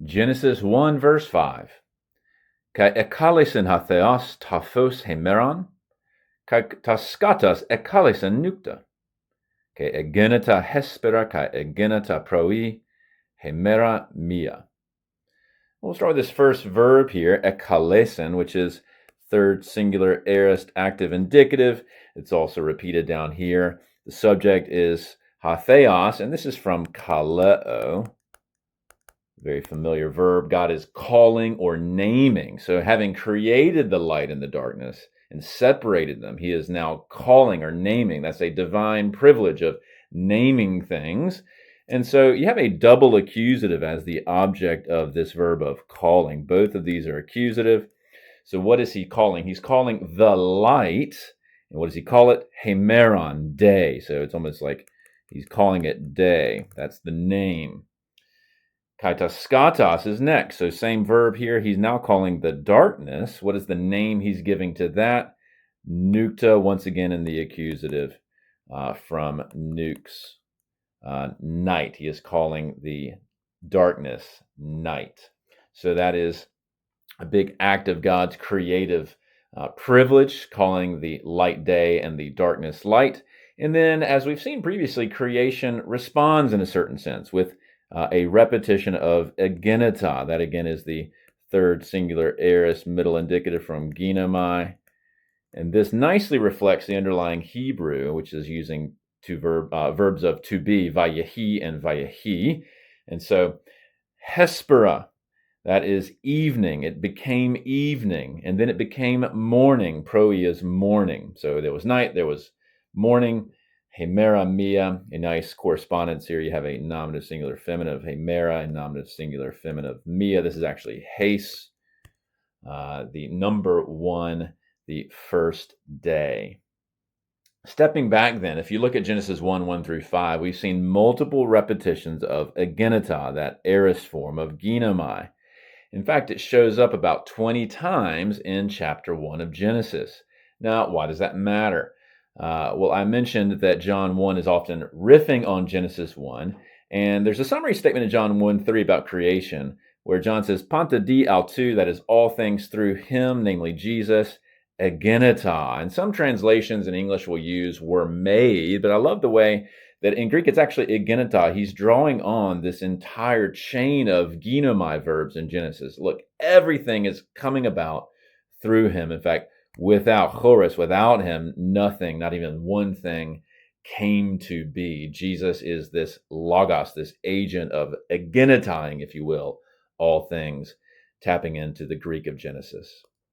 Genesis 1, verse 5. Kai ekalesin ha theos taphos hemeron, kai taskatas ekalesin nukta. Kai egeneta hespera kai egeneta proi hemera mia. We'll start with this first verb here, ekalesin, which is third singular aorist active indicative. It's also repeated down here. The subject is ha theos, and this is from kaleo. Very familiar verb. God is calling or naming. So having created the light and the darkness and separated them, he is now calling or naming. That's a divine privilege of naming things. And so you have a double accusative as the object of this verb of calling. Both of these are accusative. So what is he calling? He's calling the light. And what does he call it? Hemeron, day. So it's almost like he's calling it day. That's the name. Kaitaskatos is next. So same verb here. He's now calling the darkness. What is the name he's giving to that? Nukta, once again in the accusative from nukes, night. He is calling the darkness night. So that is a big act of God's creative privilege, calling the light day and the darkness light. And then, as we've seen previously, creation responds in a certain sense with a repetition of egeneta. That again is the third singular aorist middle indicative from ginomai. And this nicely reflects the underlying Hebrew, which is using two verbs of to be, vayehi and vayehi. And so hespera, that is evening. It became evening, and then it became morning. Proi is morning. So there was night, there was morning. Hemera mia, a nice correspondence here. You have a nominative singular feminine of hemera and nominative singular feminine of mia. This is actually haste, the number one, the first day. Stepping back then, if you look at Genesis 1, 1 through 5, we've seen multiple repetitions of egeneta, that aorist form of ginomai. In fact, it shows up about 20 times in chapter 1 of Genesis. Now, why does that matter? Well, I mentioned that John 1 is often riffing on Genesis 1, and there's a summary statement in John 1:3 about creation, where John says, Panta di autou, that is all things through him, namely Jesus, egeneta. And some translations in English will use were made, but I love the way that in Greek it's actually egeneta. He's drawing on this entire chain of ginomai verbs in Genesis. Look, everything is coming about through him. In fact, without Horus, without him, nothing, not even one thing, came to be. Jesus is this logos, this agent of egenetying, if you will, all things, tapping into the Greek of Genesis.